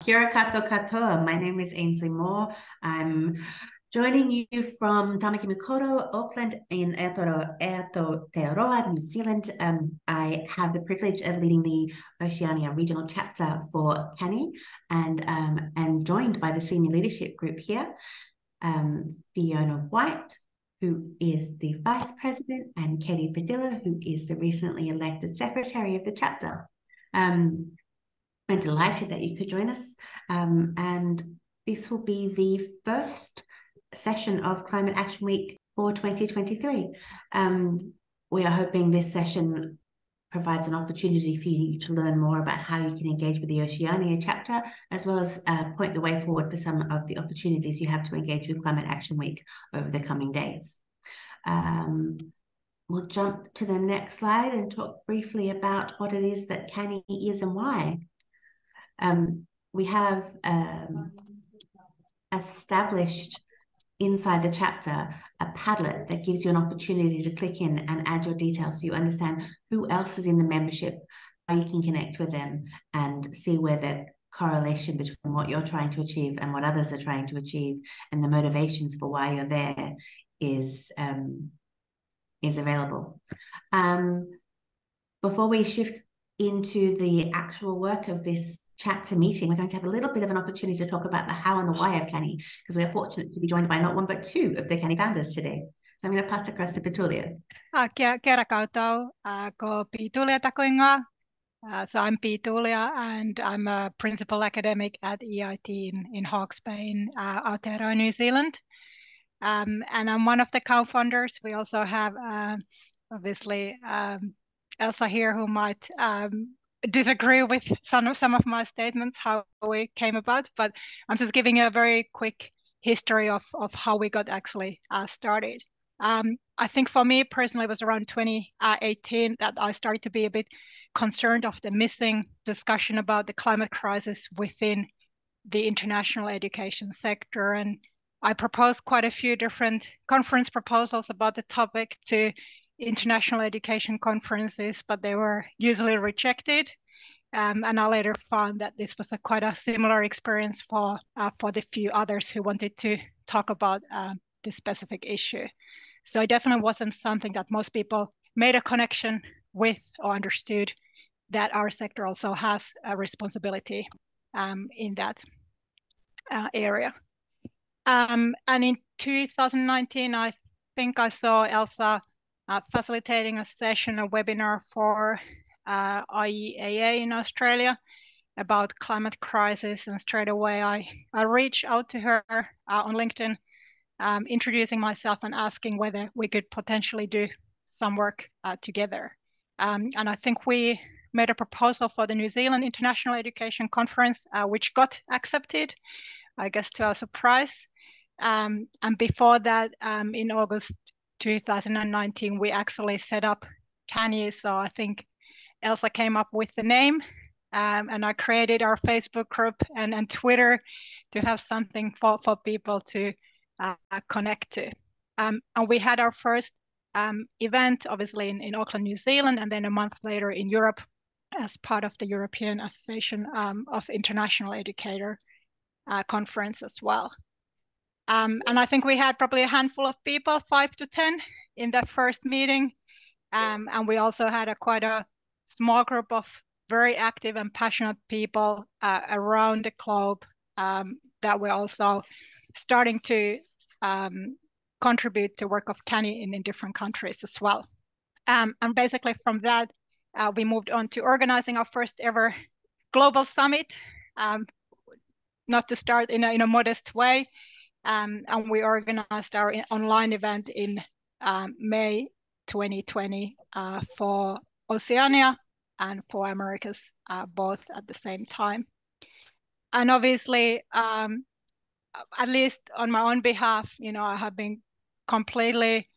Kia ora koutou katoa. My name is Ainsley Moore. I'm joining you from Tamaki Makaurau, Auckland, in Aotearoa, New Zealand. I have the privilege of leading the Oceania regional chapter for CANIE and joined by the senior leadership group here, Fiona White, who is the Vice President, and Katie Padilla, who is the recently elected Secretary of the chapter. I'm delighted that you could join us, and this will be the first session of Climate Action Week for 2023. We are hoping this session provides an opportunity for you to learn more about how you can engage with the Oceania chapter, as well as point the way forward for some of the opportunities you have to engage with Climate Action Week over the coming days. We'll jump to the next slide and talk briefly about what it is that CANIE is and why. We have established inside the chapter a Padlet that gives you an opportunity to click in and add your details so you understand who else is in the membership, how you can connect with them, and see where the correlation between what you're trying to achieve and what others are trying to achieve and the motivations for why you're there is available. Before we shift into the actual work of this chapter meeting, we're going to have a little bit of an opportunity to talk about the how and the why of CANIE, because we are fortunate to be joined by not one but two of the CANIE founders today. So I'm going to pass across to Petulia. Kia ora koutou, ko Petulia takoinga. So I'm Petulia, and I'm a principal academic at EIT in Hawke's Bay, Aotearoa, New Zealand. And I'm one of the co-founders. We also have, obviously, Elsa here, who might disagree with some of my statements, how we came about, but I'm just giving a very quick history of how we got actually started. I think for me personally, it was around 2018 that I started to be a bit concerned of the missing discussion about the climate crisis within the international education sector. And I proposed quite a few different conference proposals about the topic to international education conferences, but they were usually rejected. And I later found that this was quite a similar experience for the few others who wanted to talk about this specific issue. So it definitely wasn't something that most people made a connection with or understood that our sector also has a responsibility in that area. And in 2019, I think I saw Elsa facilitating a session, a webinar for IEAA in Australia about climate crisis, and straight away I reached out to her on LinkedIn, introducing myself and asking whether we could potentially do some work together. And I think we made a proposal for the New Zealand International Education Conference, which got accepted, I guess to our surprise. And before that, in August 2019, we actually set up CANIE. So I think Elsa came up with the name, and I created our Facebook group and Twitter to have something for people to connect to. And we had our first event, obviously, in Auckland, New Zealand, and then a month later in Europe as part of the European Association of International Educator conference as well. And I think we had probably a handful of people, 5 to 10, in that first meeting. And we also had quite a small group of very active and passionate people around the globe that were also starting to contribute to work of CANIE in different countries as well. And basically from that, we moved on to organizing our first ever global summit, not to start in a modest way. And we organized our online event in May 2020 for Oceania and for Americas, both at the same time. And obviously, at least on my own behalf, I have been completely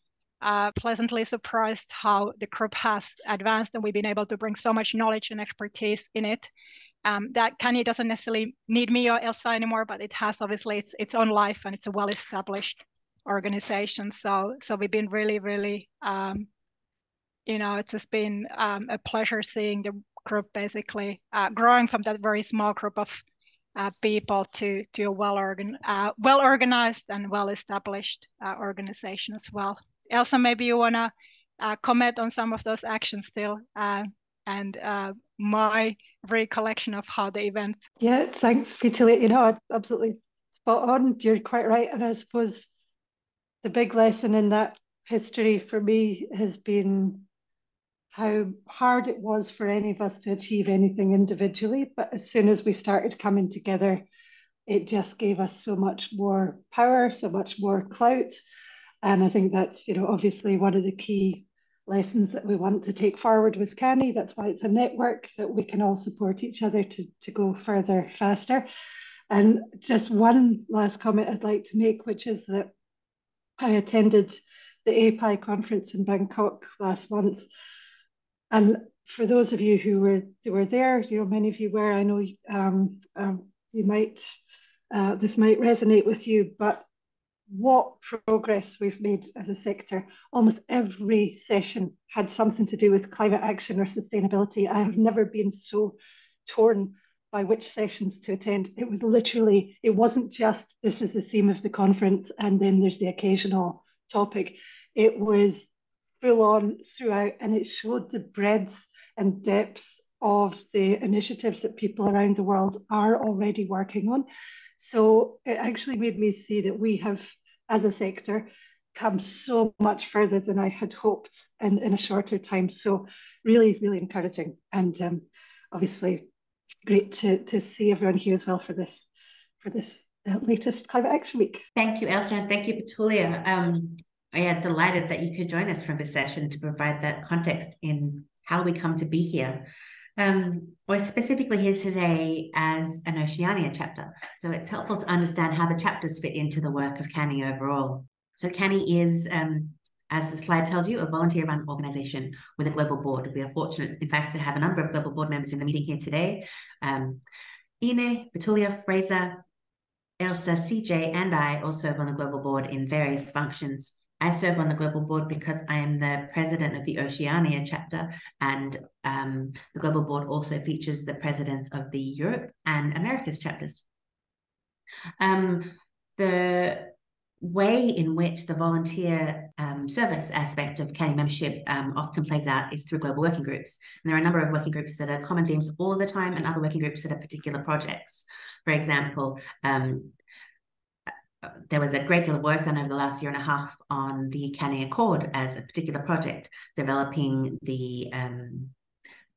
pleasantly surprised how the group has advanced, and we've been able to bring so much knowledge and expertise in it. That CANIE doesn't necessarily need me or Elsa anymore, but it has obviously its own life, and it's a well-established organization. So we've been really, really, it's just been a pleasure seeing the group basically growing from that very small group of people to a well-organized and well-established organization as well. Elsa, maybe you want to comment on some of those actions still, and my recollection of how the events. Yeah, thanks, Vitaly. You know, absolutely spot on. You're quite right. And I suppose the big lesson in that history for me has been how hard it was for any of us to achieve anything individually. But as soon as we started coming together, it just gave us so much more power, so much more clout. And I think that's, you know, obviously one of the key lessons that we want to take forward with CANIE. That's why it's a network, that we can all support each other to go further, faster. And just one last comment I'd like to make, which is that I attended the API conference in Bangkok last month. And for those of you who were there, you know, many of you were, I know you might, this might resonate with you, but what progress we've made as a sector. Almost every session had something to do with climate action or sustainability. I have never been so torn by which sessions to attend. It was literally, it wasn't just this is the theme of the conference and then there's the occasional topic. It was full on throughout, and it showed the breadth and depth of the initiatives that people around the world are already working on. So it actually made me see that we have, as a sector, come so much further than I had hoped in a shorter time. So really, really encouraging. And obviously great to see everyone here as well for this latest Climate Action Week. Thank you, Elsa, and thank you, Petulia. I am delighted that you could join us from this session to provide that context in how we come to be here. We're specifically here today as an Oceania chapter, so it's helpful to understand how the chapters fit into the work of CANIE overall. So CANIE is, as the slide tells you, a volunteer-run organization with a global board. We are fortunate, in fact, to have a number of global board members in the meeting here today. Ine, Petulia, Fraser, Elsa, CJ, and I all serve on the global board in various functions. I serve on the global board because I am the president of the Oceania chapter, and the global board also features the presidents of the Europe and Americas chapters. The way in which the volunteer service aspect of CANIE membership often plays out is through global working groups. And there are a number of working groups that are common themes all the time and other working groups that are particular projects. For example, there was a great deal of work done over the last year and a half on the CANIE Accord as a particular project, developing the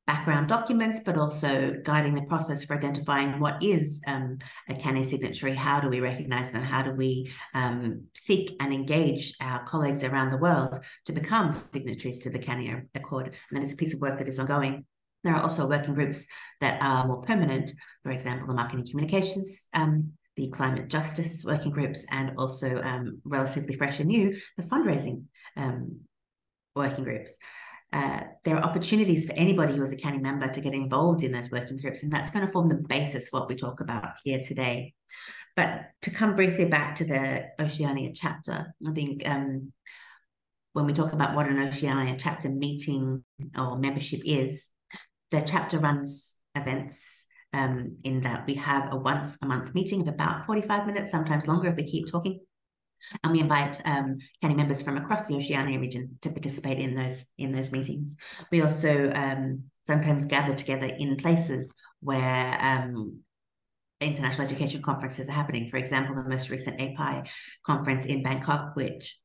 background documents, but also guiding the process for identifying what is a CANIE signatory, how do we recognize them, how do we seek and engage our colleagues around the world to become signatories to the CANIE Accord. And that is a piece of work that is ongoing. There are also working groups that are more permanent, for example, the marketing communications, the climate justice working groups, and also relatively fresh and new, the fundraising working groups. There are opportunities for anybody who is a CANIE member to get involved in those working groups, and that's going to form the basis of what we talk about here today. But to come briefly back to the Oceania chapter, I think when we talk about what an Oceania chapter meeting or membership is, the chapter runs events in that we have a once a month meeting of about 45 minutes, sometimes longer if we keep talking. And we invite CANIE members from across the Oceania region to participate in those meetings. We also sometimes gather together in places where international education conferences are happening. For example, the most recent API conference in Bangkok, which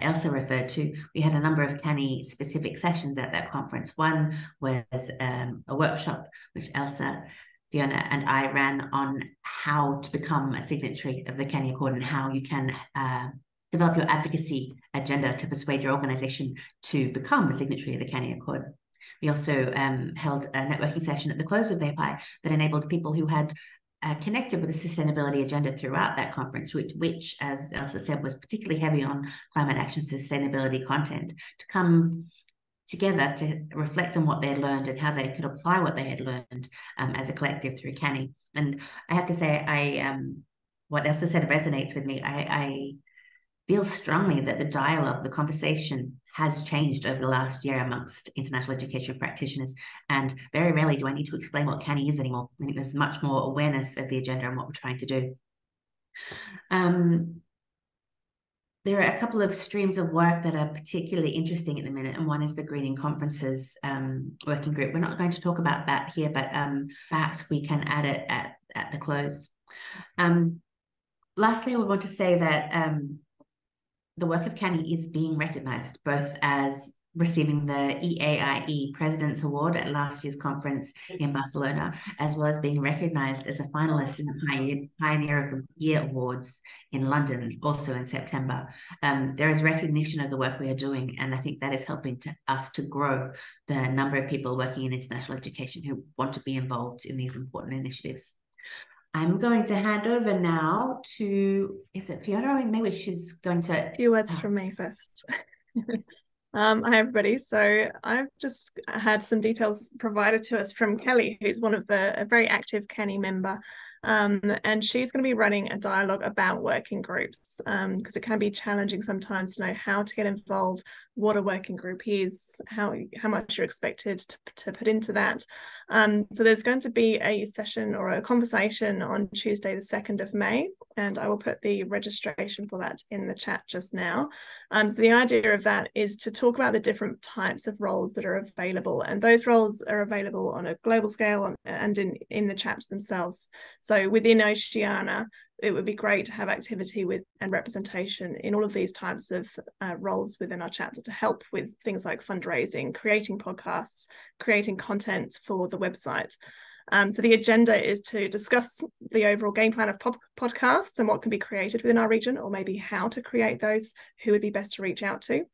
Elsa referred to, we had a number of CANIE specific sessions at that conference. One was a workshop which Elsa, Fiona, and I ran on how to become a signatory of the CANIE Accord and how you can develop your advocacy agenda to persuade your organization to become a signatory of the CANIE Accord. We also held a networking session at the close of API that enabled people who had connected with the sustainability agenda throughout that conference, which, as Elsa said, was particularly heavy on climate action sustainability content, to come together to reflect on what they had learned and how they could apply what they had learned as a collective through CANIE. And I have to say, what Elsa said resonates with me. I feel strongly that the dialogue, the conversation has changed over the last year amongst international education practitioners. And very rarely do I need to explain what CANIE is anymore. I think there's much more awareness of the agenda and what we're trying to do. There are a couple of streams of work that are particularly interesting at the minute, and one is the Greening Conferences working group. We're not going to talk about that here, but perhaps we can add it at the close. Lastly, I would want to say that the work of CANIE is being recognised, both as receiving the EAIE President's Award at last year's conference in Barcelona, as well as being recognised as a finalist in the Pioneer of the Year Awards in London, also in September. There is recognition of the work we are doing, and I think that is helping us to grow the number of people working in international education who want to be involved in these important initiatives. I'm going to hand over now to, is it Fiona? I mean, maybe she's going to... A few words from me first. Hi, everybody. So I've just had some details provided to us from Kelly, who's a very active CANIE member. And she's going to be running a dialogue about working groups, because it can be challenging sometimes to know how to get involved, what a working group is, how much you're expected to put into that. So there's going to be a session or a conversation on Tuesday, the 2nd of May, and I will put the registration for that in the chat just now. So the idea of that is to talk about the different types of roles that are available, and those roles are available on a global scale and in the chapters themselves. So within Oceania, it would be great to have activity with and representation in all of these types of roles within our chapter to help with things like fundraising, creating podcasts, creating content for the website. So the agenda is to discuss the overall game plan of podcasts and what can be created within our region, or maybe how to create those, who would be best to reach out to.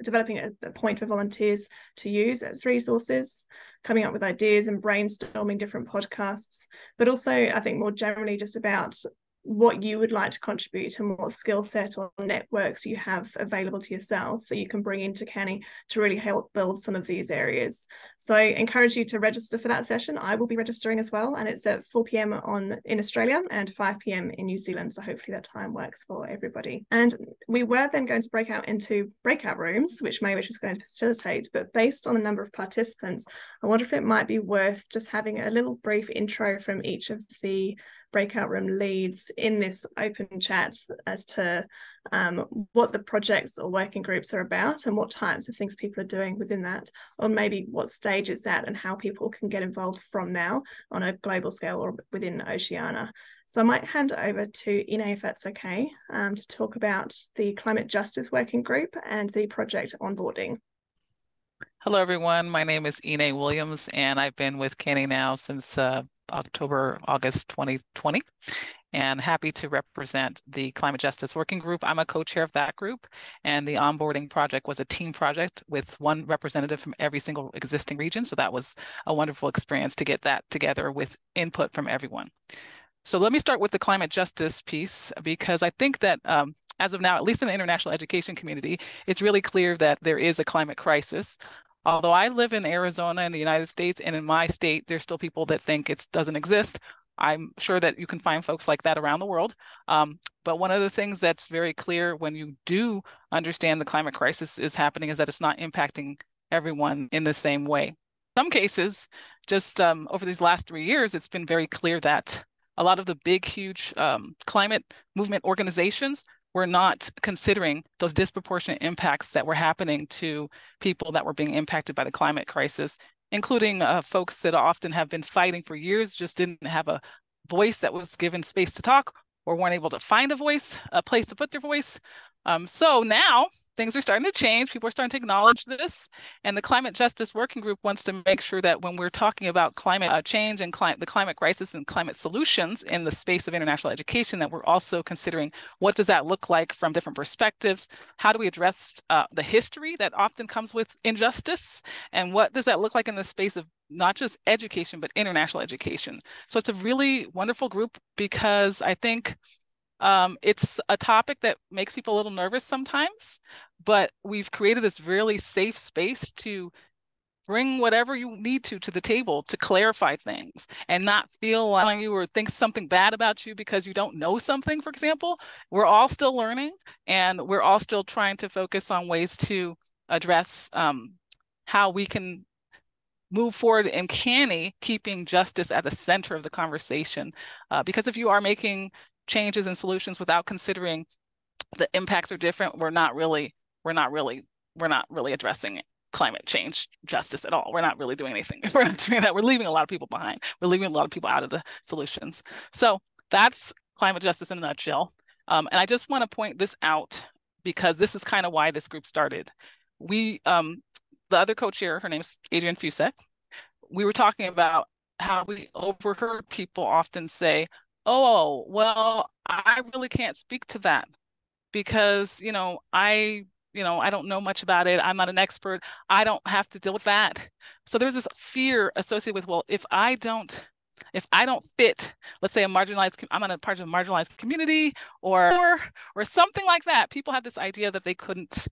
Developing a point for volunteers to use as resources, coming up with ideas and brainstorming different podcasts, but also I think more generally just about what you would like to contribute and what skill set or networks you have available to yourself that you can bring into CANIE to really help build some of these areas. So I encourage you to register for that session. I will be registering as well, and it's at 4 p.m. in Australia and 5 p.m. in New Zealand, so hopefully that time works for everybody. And we were then going to break out into breakout rooms, which Maywish was going to facilitate, but based on the number of participants, I wonder if it might be worth just having a little brief intro from each of the breakout room leads in this open chat as to what the projects or working groups are about and what types of things people are doing within that, or maybe what stage it's at and how people can get involved from now on a global scale or within Oceania. So I might hand over to Ine, if that's okay, to talk about the Climate Justice Working Group and the project onboarding. Hello, everyone. My name is Ine Williams, and I've been with CANIE now since August 2020, and happy to represent the Climate Justice Working Group. I'm a co-chair of that group, and the onboarding project was a team project with one representative from every single existing region. So that was a wonderful experience to get that together with input from everyone. So let me start with the climate justice piece, because I think that as of now, at least in the international education community, it's really clear that there is a climate crisis. Although I live in Arizona in the United States, and in my state, there's still people that think it doesn't exist. I'm sure that you can find folks like that around the world. But one of the things that's very clear when you do understand the climate crisis is happening is that it's not impacting everyone in the same way. In some cases, just over these last 3 years, it's been very clear that a lot of the big, huge climate movement organizations were not considering those disproportionate impacts that were happening to people that were being impacted by the climate crisis, including folks that often have been fighting for years, just didn't have a voice that was given space to talk, or weren't able to find a place to put their voice. So now things are starting to change. People are starting to acknowledge this. And the Climate Justice Working Group wants to make sure that when we're talking about climate change and the climate crisis and climate solutions in the space of international education, that we're also considering what does that look like from different perspectives? How do we address the history that often comes with injustice? And what does that look like in the space of not just education, but international education? So it's a really wonderful group, because I think it's a topic that makes people a little nervous sometimes, but we've created this really safe space to Bring whatever you need to the table to clarify things and not feel like you or think something bad about you because you don't know something, for example. We're all still learning, and we're all still trying to focus on ways to address how we can move forward in CANIE, keeping justice at the center of the conversation. Because if you are making changes and solutions without considering the impacts are different, we're not really addressing climate change justice at all. We're not really doing anything. If we're not doing that, we're leaving a lot of people behind. We're leaving a lot of people out of the solutions. So that's climate justice in a nutshell. And I just want to point this out because this is kind of why this group started. We, the other co-chair, her name is Adrienne Fusek. We were talking about how we overheard people often say, oh, well, I really can't speak to that because, I don't know much about it. I'm not an expert. I don't have to deal with that. So there's this fear associated with, well, if I don't fit, let's say I'm not a part of a marginalized community or something like that. People have this idea that they couldn't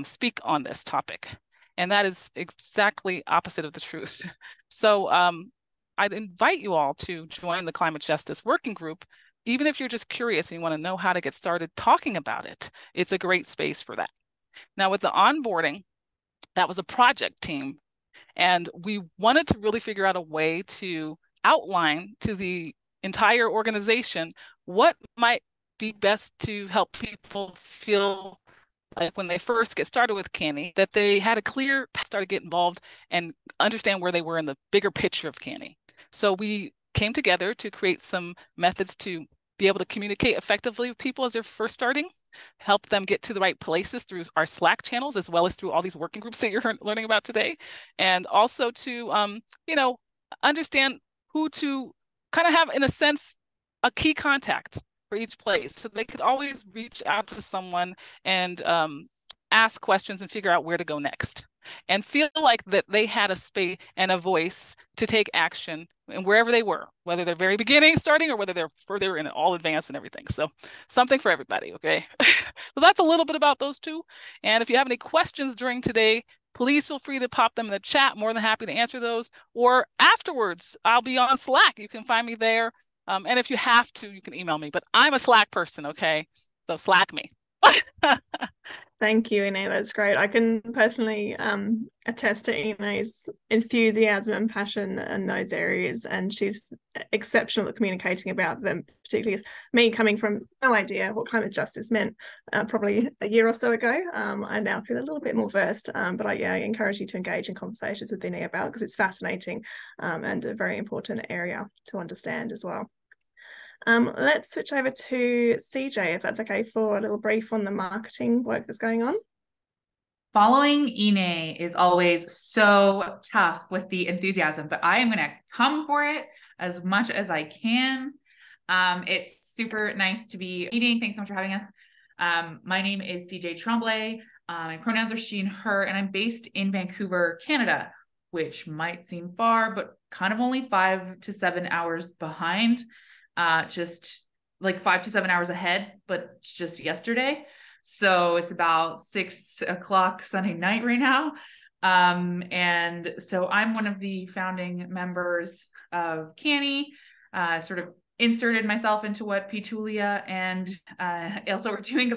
speak on this topic. And that is exactly opposite of the truth. So I'd invite you all to join the Climate Justice Working Group. Even if you're just curious and you want to know how to get started talking about it, it's a great space for that. Now, with the onboarding, that was a project team, and we wanted to really figure out a way to outline to the entire organization what might be best to help people feel like when they first get started with CANIE, that they had a clear start to get involved and understand where they were in the bigger picture of CANIE. So we came together to create some methods to be able to communicate effectively with people as they're first starting, help them get to the right places through our Slack channels, as well as through all these working groups that you're learning about today. And also to, understand who to kind of have, in a sense, a key contact for each place. So they could always reach out to someone and ask questions and figure out where to go next. And feel like that they had a space and a voice to take action and wherever they were, whether they're very beginning starting or whether they're further in all advanced and everything. So something for everybody, okay? So that's a little bit about those two. And if you have any questions during today, please feel free to pop them in the chat. More than happy to answer those. Or afterwards, I'll be on Slack. You can find me there. And if you have to, you can email me. But I'm a Slack person, okay? So Slack me. Thank you, Ine. That's great. I can personally attest to Ine's enthusiasm and passion in those areas, and she's exceptional at communicating about them, particularly as me coming from no idea what climate justice meant probably a year or so ago. I now feel a little bit more versed, but I encourage you to engage in conversations with Ine about it because it's fascinating and a very important area to understand as well. Let's switch over to CJ, if that's okay, for a little brief on the marketing work that's going on. Following Ine is always so tough with the enthusiasm, but I am going to come for it as much as I can. It's super nice to be meeting. Thanks so much for having us. My name is CJ Tremblay. My pronouns are she and her, and I'm based in Vancouver, Canada, which might seem far, but kind of only 5 to 7 hours behind. Just like 5 to 7 hours ahead, but just yesterday. So it's about 6 o'clock Sunday night right now. And so I'm one of the founding members of CANIE, sort of inserted myself into what Petulia and Ailsa were doing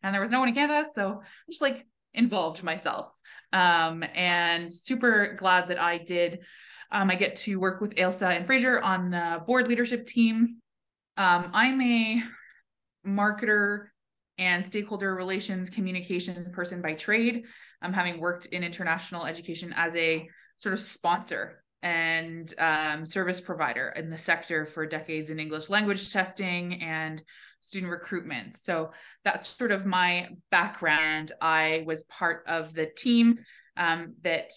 and there was no one in Canada. So I just like involved myself and super glad that I did. I get to work with Ailsa and Fraser on the board leadership team. I'm a marketer and stakeholder relations communications person by trade. I'm having worked in international education as a sort of sponsor and service provider in the sector for decades in English language testing and student recruitment. So that's sort of my background. I was part of the team that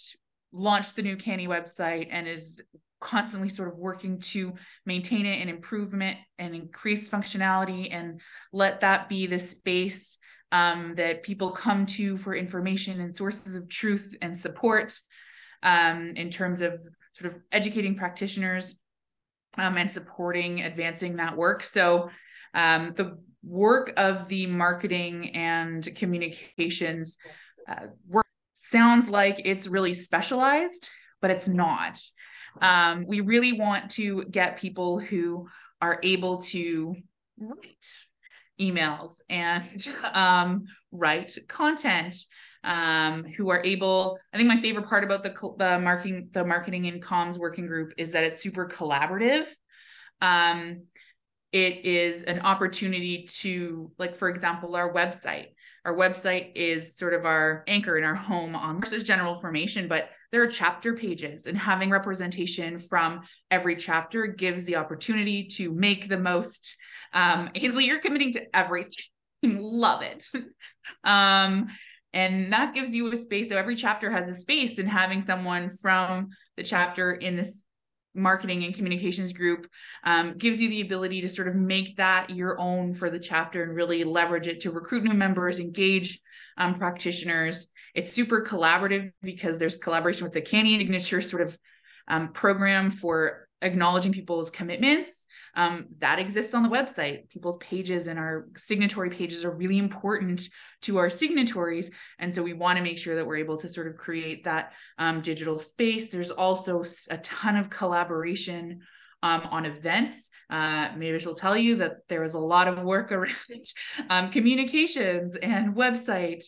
launched the new CANIE website and is constantly sort of working to maintain it and improvement and increase functionality and let that be the space that people come to for information and sources of truth and support in terms of sort of educating practitioners and supporting advancing that work. So the work of the marketing and communications work sounds like it's really specialized, but it's not. We really want to get people who are able to write emails and write content, who are able. I think my favorite part about the marketing and comms working group is that it's super collaborative. It is an opportunity to, like, for example, our website. Our website is sort of our anchor in our home on versus general information, but there are chapter pages, and having representation from every chapter gives the opportunity to make the most. Ainsley, you're committing to everything. Love it. And that gives you a space. So every chapter has a space, and having someone from the chapter in this marketing and communications group gives you the ability to sort of make that your own for the chapter and really leverage it to recruit new members, engage practitioners. It's super collaborative because there's collaboration with the CANIE signature sort of program for acknowledging people's commitments. That exists on the website. People's pages and our signatory pages are really important to our signatories. And so we want to make sure that we're able to sort of create that digital space. There's also a ton of collaboration on events. Maybe she'll tell you that there is a lot of work around communications and website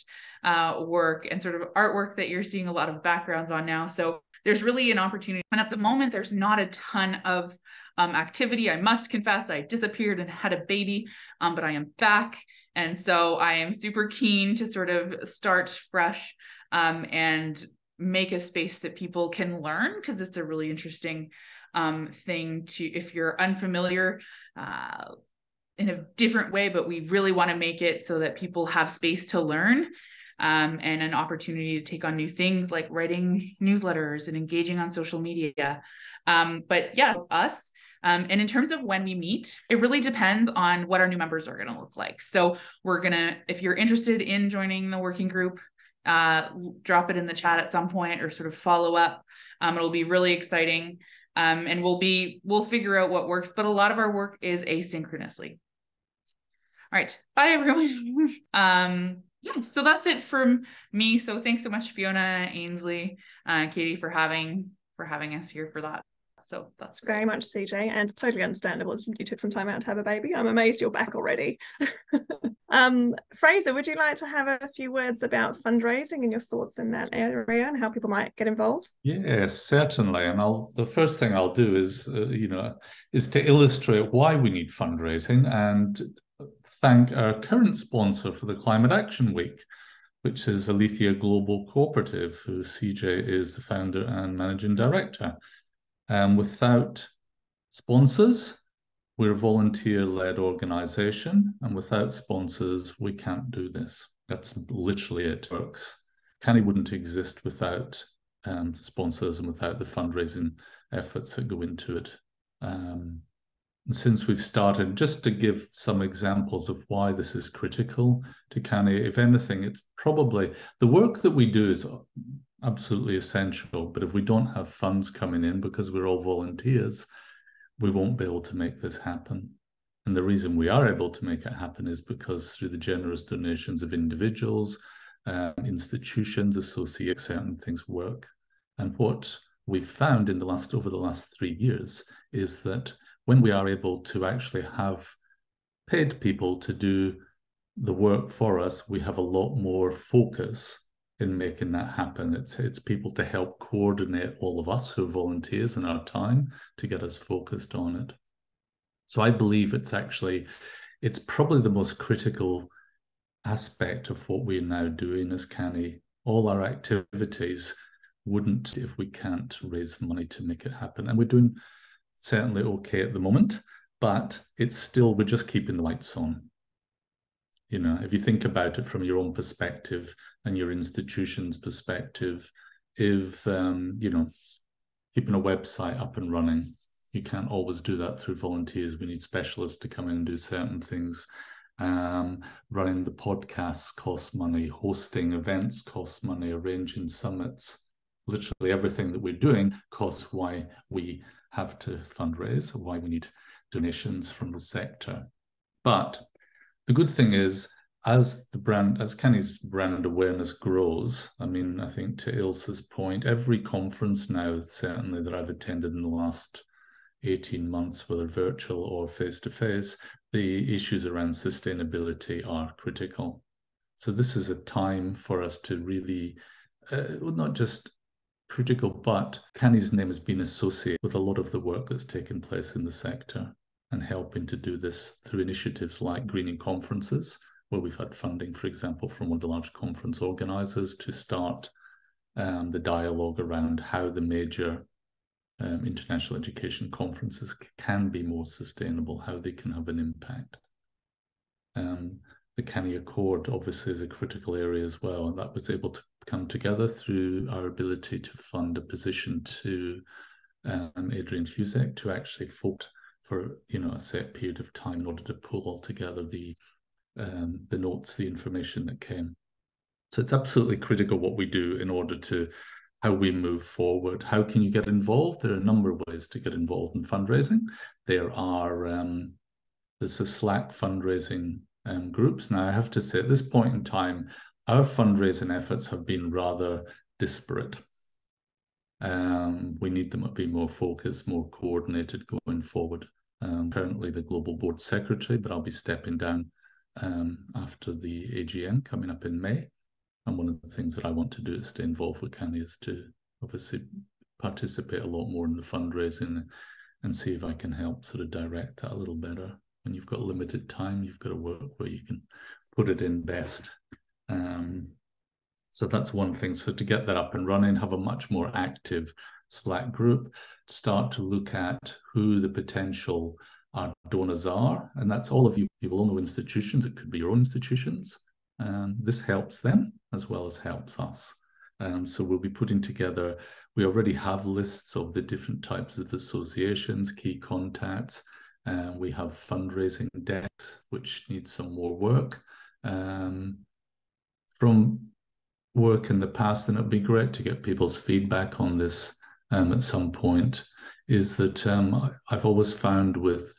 work and sort of artwork that you're seeing a lot of backgrounds on now. So there's really an opportunity. And at the moment, there's not a ton of activity. I must confess, I disappeared and had a baby, but I am back. And so I am super keen to sort of start fresh and make a space that people can learn, because it's a really interesting thing to, if you're unfamiliar in a different way, but we really want to make it so that people have space to learn. And an opportunity to take on new things like writing newsletters and engaging on social media. But yeah, us. And in terms of when we meet, it really depends on what our new members are going to look like. So we're going to, if you're interested in joining the working group, drop it in the chat at some point or sort of follow up. It'll be really exciting. And we'll figure out what works, but a lot of our work is asynchronously. All right. Bye, everyone. Yeah, so that's it from me. So thanks so much, Fiona, Ainsley, Katie, for having us here for that. So that's great. Very much, CJ, and totally understandable. You took some time out to have a baby. I'm amazed you're back already. Fraser, would you like to have a few words about fundraising and your thoughts in that area and how people might get involved? Yes, certainly. And the first thing I'll do is, is to illustrate why we need fundraising and thank our current sponsor for the Climate Action Week, which is Alethea Global Cooperative, who CJ is the founder and managing director. Without sponsors, we're a volunteer-led organization, and without sponsors, we can't do this. That's literally it. Works. CANIE wouldn't exist without sponsors and without the fundraising efforts that go into it. Since we've started, just to give some examples of why this is critical to CANIE, if anything, it's probably the work that we do is absolutely essential, but if we don't have funds coming in because we're all volunteers, we won't be able to make this happen. And the reason we are able to make it happen is because through the generous donations of individuals, institutions, associates, certain things work. And what we've found in over the last 3 years is that when we are able to actually have paid people to do the work for us, we have a lot more focus in making that happen. It's people to help coordinate all of us who are volunteers in our time to get us focused on it. So I believe it's probably the most critical aspect of what we're now doing as CANIE. All our activities wouldn't if we can't raise money to make it happen. And we're doing certainly okay at the moment, but it's still, we're just keeping the lights on. You know, if you think about it from your own perspective and your institution's perspective, if, keeping a website up and running, you can't always do that through volunteers. We need specialists to come in and do certain things. Running the podcasts costs money, hosting events costs money, arranging summits. Literally everything that we're doing costs, why we have to fundraise, why we need donations from the sector. But the good thing is, as CANIE's brand awareness grows, I mean, I think to Ilse's point, every conference now, certainly that I've attended in the last 18 months, whether virtual or face-to-face, the issues around sustainability are critical. So this is a time for us to really, not just critical, but CANIE's name has been associated with a lot of the work that's taken place in the sector, and helping to do this through initiatives like greening conferences, where we've had funding, for example, from one of the large conference organizers to start the dialogue around how the major international education conferences can be more sustainable, how they can have an impact. The CANIE Accord obviously is a critical area as well, and that was able to come together through our ability to fund a position to Adrian Fusek to actually vote for a set period of time in order to pull all together the notes, the information that came. So it's absolutely critical what we do in order to how we move forward. How can you get involved? There are a number of ways to get involved in fundraising. There are there's a Slack fundraising groups. Now I have to say at this point in time, our fundraising efforts have been rather disparate. We need them to be more focused, more coordinated going forward. Currently the Global Board Secretary, but I'll be stepping down after the AGM coming up in May. And one of the things that I want to do to stay involved with CANIE is to obviously participate a lot more in the fundraising and see if I can help sort of direct that a little better. When you've got limited time, you've got to work where you can put it in best. So that's one thing. So to get that up and running, have a much more active Slack group, start to look at who the potential donors are. And that's all of you. You will know institutions. It could be your own institutions. This helps them as well as helps us. So we'll be putting together, we already have lists of the different types of associations, key contacts. We have fundraising decks, which need some more work. From work in the past, and it'd be great to get people's feedback on this at some point, is that I've always found with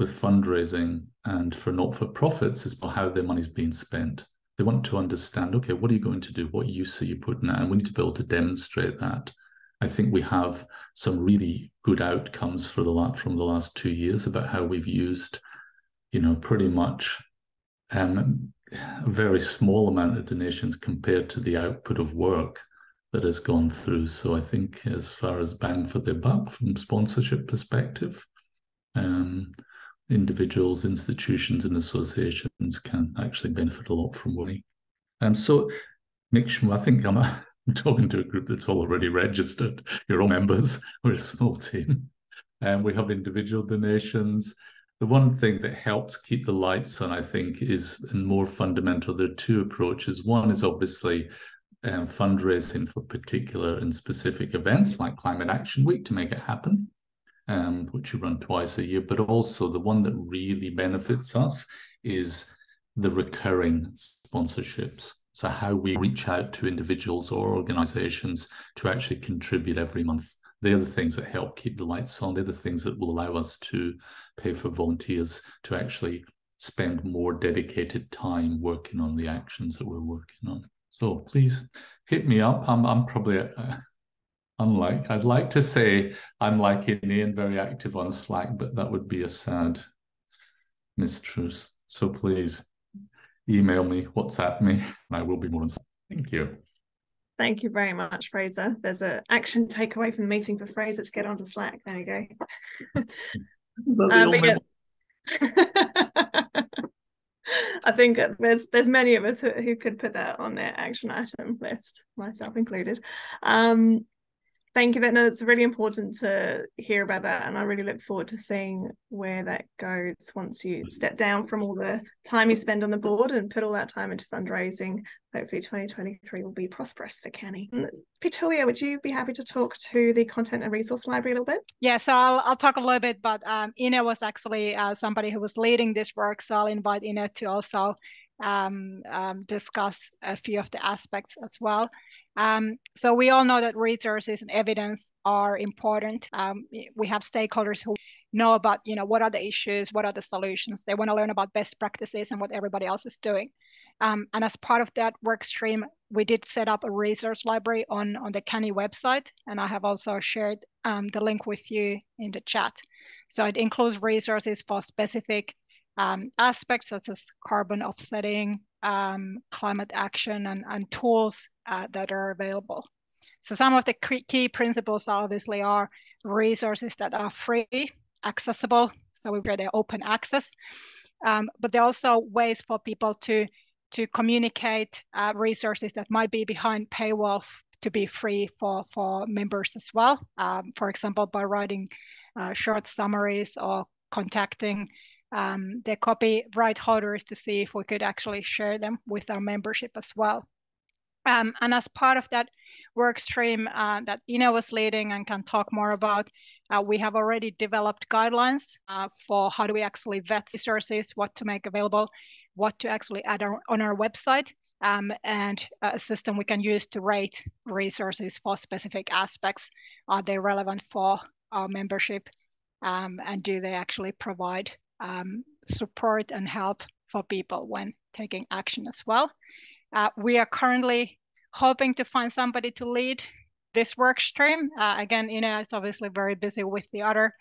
fundraising and for not-for-profits is how their money's being spent. They want to understand, okay, what are you going to do? What use are you putting out? And we need to be able to demonstrate that. I think we have some really good outcomes from the last 2 years about how we've used, pretty much a very small amount of donations compared to the output of work that has gone through. So I think as far as bang for their buck from sponsorship perspective, individuals, institutions and associations can actually benefit a lot from money. And so make sure, I think I'm talking to a group that's already registered. You're all members. We're a small team. And we have individual donations. The one thing that helps keep the lights on, I think, is more fundamental. There are two approaches. One is obviously fundraising for particular and specific events like Climate Action Week to make it happen, which you run twice a year. But also the one that really benefits us is the recurring sponsorships. So how we reach out to individuals or organizations to actually contribute every month. They're the things that help keep the lights on. They're the things that will allow us to pay for volunteers to actually spend more dedicated time working on the actions that we're working on. So please hit me up. I'm probably I'd like to say I'm like Ian, very active on Slack, but that would be a sad mistruth. So please email me, WhatsApp me, and I will be more on Slack. Thank you. Thank you very much, Fraser. There's an action takeaway from the meeting for Fraser to get onto Slack. There you go. Is that the only one? I think there's many of us who could put that on their action item list, myself included. Thank you. No, it's really important to hear about that, and I really look forward to seeing where that goes once you step down from all the time you spend on the board and put all that time into fundraising. Hopefully 2023 will be prosperous for CANIE. Petulia, would you be happy to talk to the Content and Resource Library a little bit? Yeah, so I'll talk a little bit, but Ine was actually somebody who was leading this work, so I'll invite Ine to also discuss a few of the aspects as well. So we all know that resources and evidence are important. We have stakeholders who know about, what are the issues, what are the solutions. They want to learn about best practices and what everybody else is doing. And as part of that work stream, we did set up a resource library on the CANIE website, and I have also shared the link with you in the chat. So it includes resources for specific aspects such as carbon offsetting, climate action, and tools that are available. So some of the key principles obviously are resources that are free, accessible, so we create open access, but there are also ways for people to communicate resources that might be behind paywall to be free for members as well. For example, by writing short summaries or contacting the copyright holders to see if we could actually share them with our membership as well. And as part of that work stream that Ina was leading and can talk more about, we have already developed guidelines for how do we actually vet resources, what to make available, what to actually add on our website, and a system we can use to rate resources for specific aspects. Are they relevant for our membership? And do they actually provide support and help for people when taking action as well? We are currently hoping to find somebody to lead this work stream. Again, Ina is obviously very busy with the other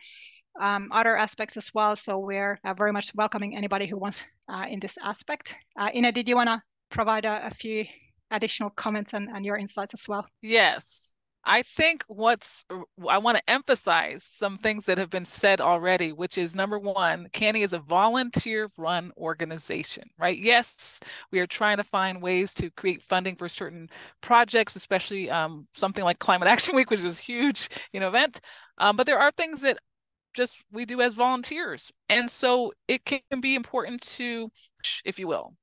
aspects as well. So we're very much welcoming anybody who wants in this aspect. Ina, did you want to provide a few additional comments and your insights as well? Yes. I think I want to emphasize some things that have been said already, which is number one, CANIE is a volunteer-run organization, right? Yes, we are trying to find ways to create funding for certain projects, especially something like Climate Action Week, which is a huge event. But there are things that just we do as volunteers. And so it can be important to, if you will,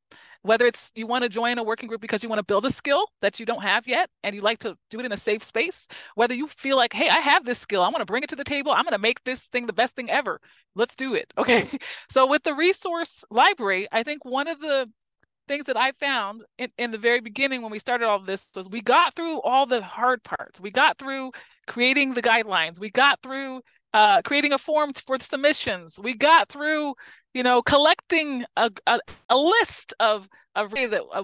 whether it's you want to join a working group because you want to build a skill that you don't have yet and you like to do it in a safe space, whether you feel like, hey, I have this skill, I want to bring it to the table, I'm going to make this thing the best thing ever, let's do it. Okay. So with the resource library, I think one of the things that I found in the very beginning when we started all of this was we got through all the hard parts. We got through creating the guidelines. We got through creating a form for submissions. We got through, collecting a list of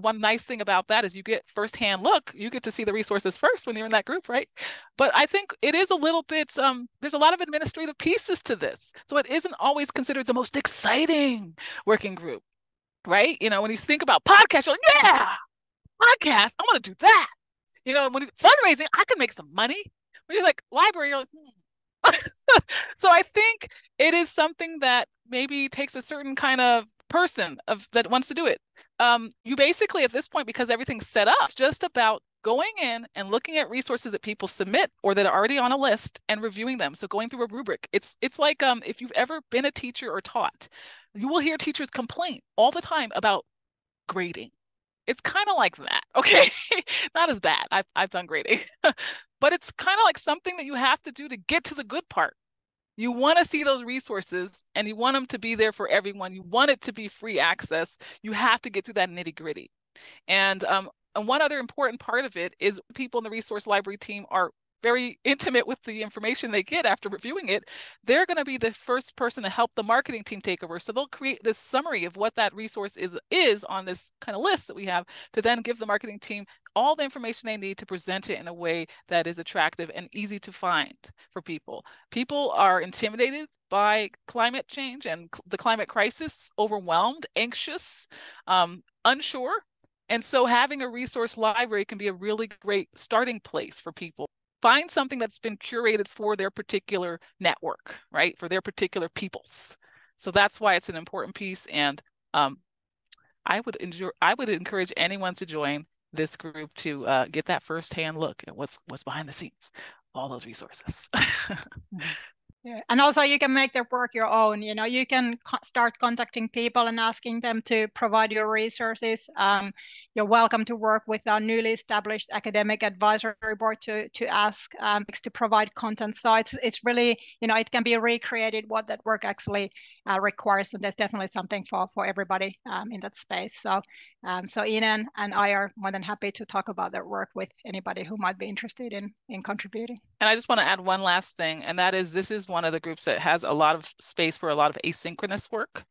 one nice thing about that is you get firsthand look. You get to see the resources first when you're in that group, right? But I think it is a little bit, there's a lot of administrative pieces to this. So it isn't always considered the most exciting working group, right? When you think about podcasts, you're like, yeah, podcast, I want to do that. When it's fundraising, I can make some money. When you're like library, you're like, So I think it is something that maybe takes a certain kind of person that wants to do it. You basically at this point, because everything's set up, it's just about going in and looking at resources that people submit or that are already on a list and reviewing them. So going through a rubric. It's like if you've ever been a teacher or taught, you will hear teachers complain all the time about grading. It's kind of like that, okay? Not as bad. I've done grading. But it's kind of like something that you have to do to get to the good part. You want to see those resources and you want them to be there for everyone. You want it to be free access. You have to get through that nitty gritty. And one other important part of it is people in the resource library team are very intimate with the information they get after reviewing it. They're going to be the first person to help the marketing team take over. So they'll create this summary of what that resource is on this kind of list that we have to then give the marketing team all the information they need to present it in a way that is attractive and easy to find for people. People are intimidated by climate change and the climate crisis, overwhelmed, anxious, unsure. And so having a resource library can be a really great starting place for people. Find something that's been curated for their particular network, right? For their particular peoples. So that's why it's an important piece. And I would encourage anyone to join this group to get that firsthand look at what's behind the scenes, all those resources. Yeah. And also you can make the work your own. You can start contacting people and asking them to provide your resources. You're welcome to work with our newly established academic advisory board to ask to provide content. So it's really, it can be recreated what that work actually requires. And there's definitely something for everybody in that space. So Ina and I are more than happy to talk about that work with anybody who might be interested in contributing. And I just want to add one last thing, and that is this is one of the groups that has a lot of space for a lot of asynchronous work.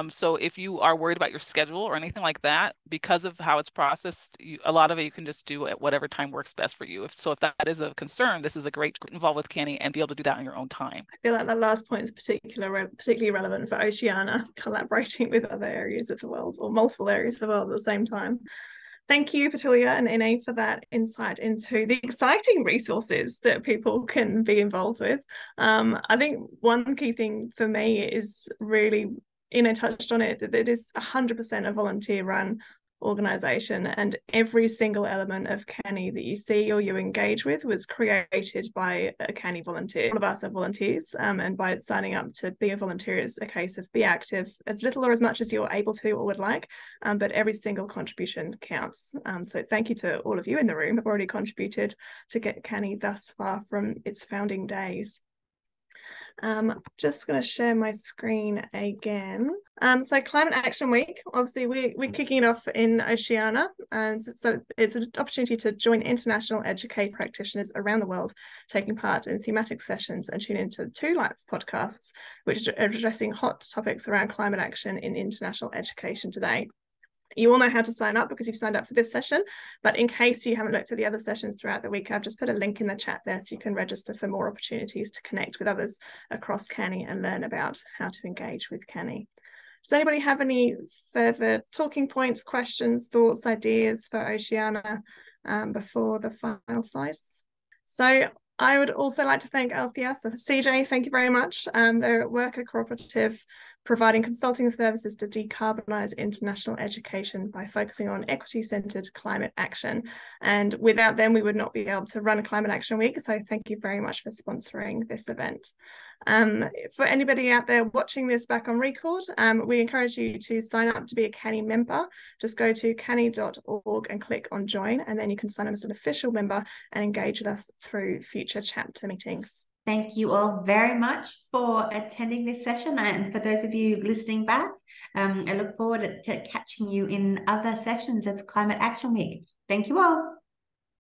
So if you are worried about your schedule or anything like that, because of how it's processed, a lot of it you can just do at whatever time works best for you. If that is a concern, this is a great get involved with CANIE and be able to do that on your own time. I feel like that last point is particularly relevant for Oceania, collaborating with other areas of the world or multiple areas of the world at the same time. Thank you, Petulia and Ine, for that insight into the exciting resources that people can be involved with. I think one key thing for me is really, Ine touched on it, that it is 100% a volunteer-run organisation, and every single element of CANIE that you see or you engage with was created by a CANIE volunteer. All of us are volunteers, and by signing up to be a volunteer is a case of be active as little or as much as you're able to or would like, but every single contribution counts. So thank you to all of you in the room who have already contributed to get CANIE thus far from its founding days. I'm just going to share my screen again. So Climate Action Week, obviously we're kicking it off in Oceania, and so it's an opportunity to join international educate practitioners around the world taking part in thematic sessions and tune into 2 live podcasts which are addressing hot topics around climate action in international education today. You all know how to sign up because you've signed up for this session, but in case you haven't looked at the other sessions throughout the week, I've just put a link in the chat there so you can register for more opportunities to connect with others across CANIE and learn about how to engage with CANIE. Does anybody have any further talking points, questions, thoughts, ideas for Oceania before the final slides? So I would also like to thank Althea. So CJ, thank you very much. They're a worker cooperative providing consulting services to decarbonise international education by focusing on equity-centred climate action. And without them, we would not be able to run a Climate Action Week. So thank you very much for sponsoring this event. For anybody out there watching this back on record, we encourage you to sign up to be a CANIE member. Just go to canie.org and click on join, and then you can sign up as an official member and engage with us through future chapter meetings. Thank you all very much for attending this session, and for those of you listening back, I look forward to catching you in other sessions of Climate Action Week. Thank you all.